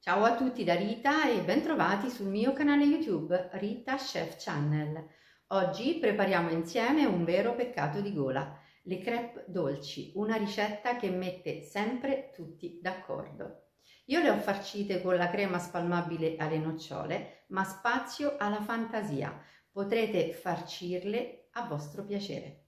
Ciao a tutti da Rita e bentrovati sul mio canale YouTube Rita Chef Channel. Oggi prepariamo insieme un vero peccato di gola, le crêpe dolci, una ricetta che mette sempre tutti d'accordo. Io le ho farcite con la crema spalmabile alle nocciole, ma spazio alla fantasia. Potrete farcirle a vostro piacere.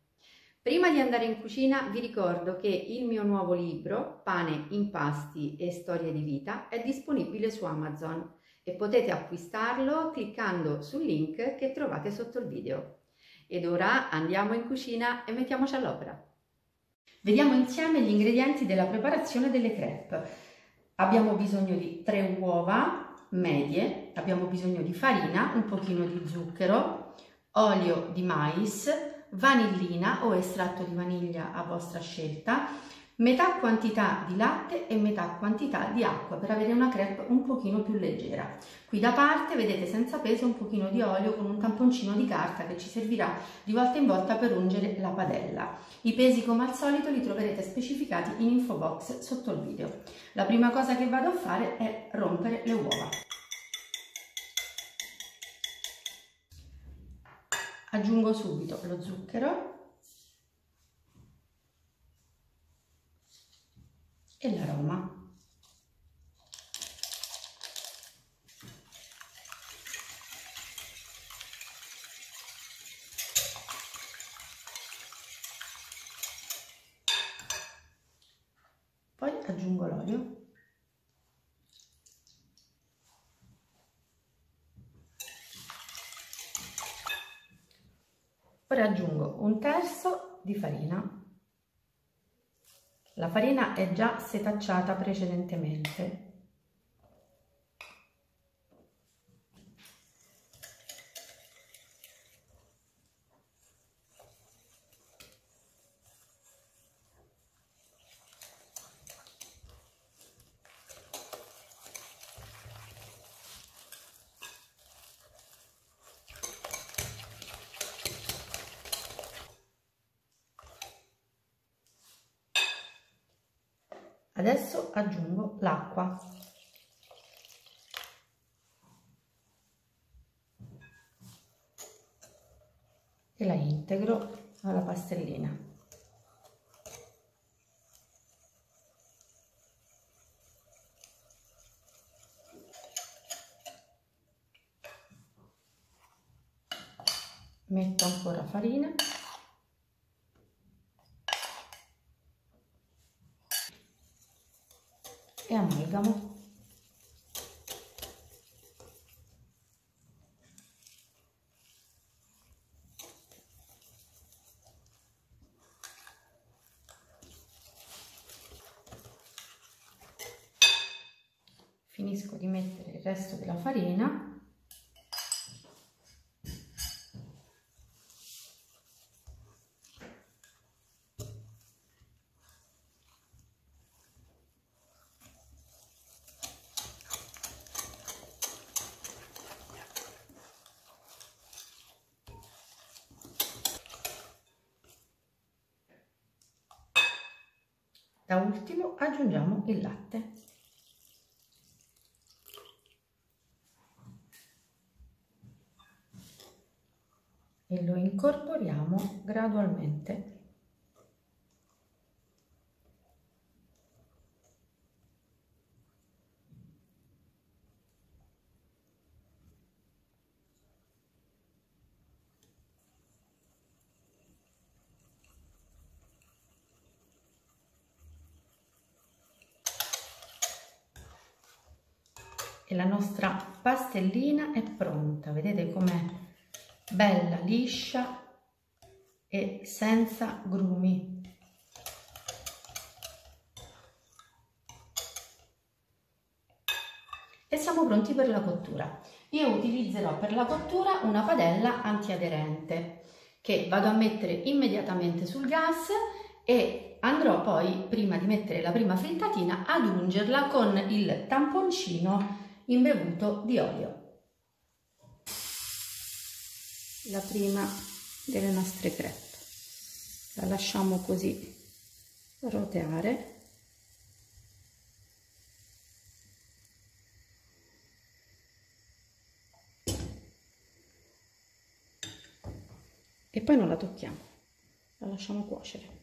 Prima di andare in cucina vi ricordo che il mio nuovo libro, Pane, impasti e storie di vita, è disponibile su Amazon e potete acquistarlo cliccando sul link che trovate sotto il video. Ed ora andiamo in cucina e mettiamoci all'opera. Vediamo insieme gli ingredienti della preparazione delle crêpe. Abbiamo bisogno di 3 uova medie, abbiamo bisogno di farina, un pochino di zucchero, olio di mais, vanillina o estratto di vaniglia a vostra scelta, metà quantità di latte e metà quantità di acqua per avere una crêpe un pochino più leggera. Qui da parte vedete senza peso un pochino di olio con un tamponcino di carta che ci servirà di volta in volta per ungere la padella. I pesi come al solito li troverete specificati in info box sotto il video. La prima cosa che vado a fare è rompere le uova. Aggiungo subito lo zucchero e l'aroma. Poi aggiungo l'olio. Ora aggiungo 1/3 di farina. La farina è già setacciata precedentemente. Adesso aggiungo l'acqua. E la integro alla pastellina. Metto ancora farina. E amalgamo. Finisco di mettere il resto della farina. Da ultimo aggiungiamo il latte. E lo incorporiamo gradualmente. E la nostra pastellina è pronta, vedete com'è bella, liscia e senza grumi. E siamo pronti per la cottura. Io utilizzerò per la cottura una padella antiaderente che vado a mettere immediatamente sul gas e andrò poi, prima di mettere la prima frittatina, ad ungerla con il tamponcino imbevuto di olio. La prima delle nostre crêpe la lasciamo così roteare e poi non la tocchiamo, la lasciamo cuocere.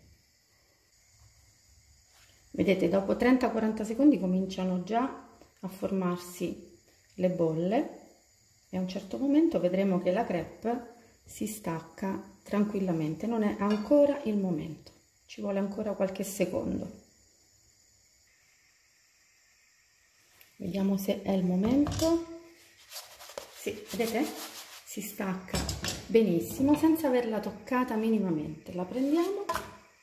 Vedete, dopo 30-40 secondi cominciano già a formarsi le bolle e a un certo momento vedremo che la crepe si stacca tranquillamente. Non è ancora il momento, ci vuole ancora qualche secondo. Vediamo se è il momento. Sì, vedete? Si stacca benissimo senza averla toccata minimamente. La prendiamo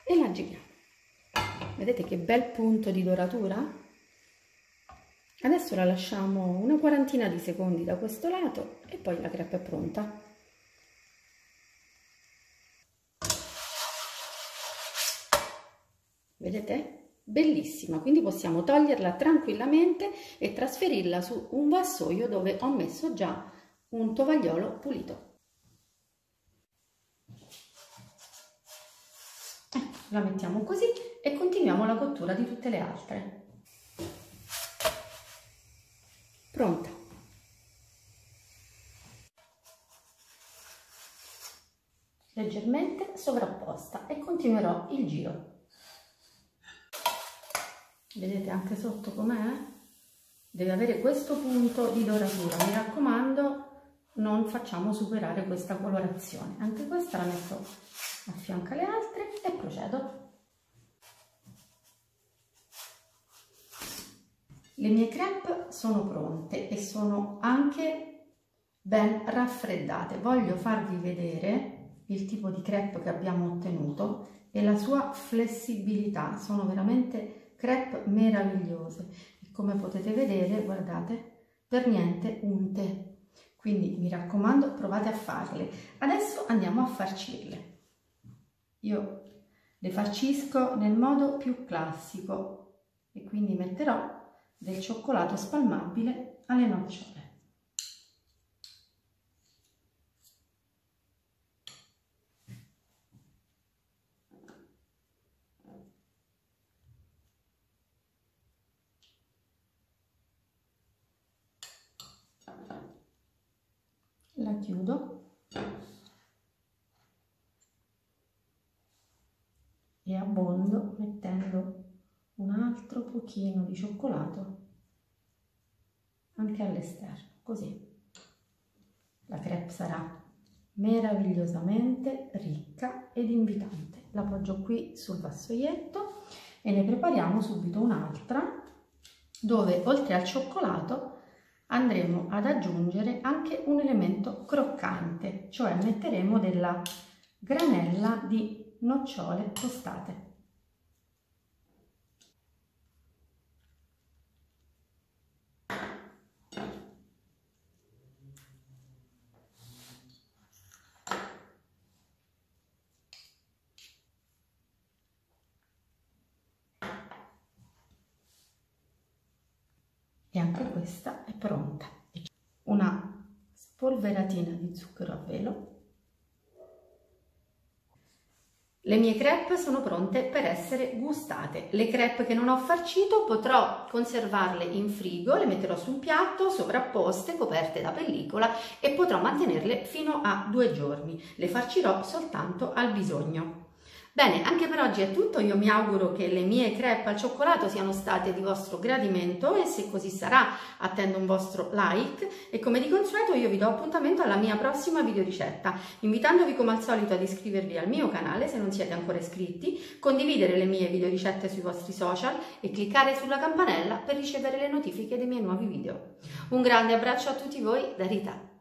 e la giriamo. Vedete che bel punto di doratura? Adesso la lasciamo una quarantina di secondi da questo lato e poi la crepe è pronta. Vedete? Bellissima, quindi possiamo toglierla tranquillamente e trasferirla su un vassoio dove ho messo già un tovagliolo pulito. La mettiamo così e continuiamo la cottura di tutte le altre. Pronta. Leggermente sovrapposta e continuerò il giro. Vedete anche sotto com'è? Deve avere questo punto di doratura. Mi raccomando, non facciamo superare questa colorazione. Anche questa la metto a fianco alle altre e procedo. Le mie crepe sono pronte e sono anche ben raffreddate. Voglio farvi vedere il tipo di crepe che abbiamo ottenuto e la sua flessibilità. Sono veramente crepe meravigliose e come potete vedere, guardate, per niente unte. Quindi mi raccomando, provate a farle. Adesso andiamo a farcirle. Io le farcisco nel modo più classico e quindi metterò del cioccolato spalmabile alle nocciole. La chiudo e abbondo mettendo un altro pochino di cioccolato anche all'esterno, così la crepe sarà meravigliosamente ricca ed invitante. La appoggio qui sul vassoietto e ne prepariamo subito un'altra dove oltre al cioccolato andremo ad aggiungere anche un elemento croccante, cioè metteremo della granella di nocciole tostate. E anche questa è pronta. Una spolveratina di zucchero a velo. Le mie crepe sono pronte per essere gustate. Le crepe che non ho farcito potrò conservarle in frigo, le metterò su un piatto sovrapposte, coperte da pellicola e potrò mantenerle fino a 2 giorni. Le farcirò soltanto al bisogno. Bene, anche per oggi è tutto. Io mi auguro che le mie crepe al cioccolato siano state di vostro gradimento e se così sarà attendo un vostro like e come di consueto io vi do appuntamento alla mia prossima videoricetta, invitandovi come al solito ad iscrivervi al mio canale se non siete ancora iscritti, condividere le mie videoricette sui vostri social e cliccare sulla campanella per ricevere le notifiche dei miei nuovi video. Un grande abbraccio a tutti voi da Rita.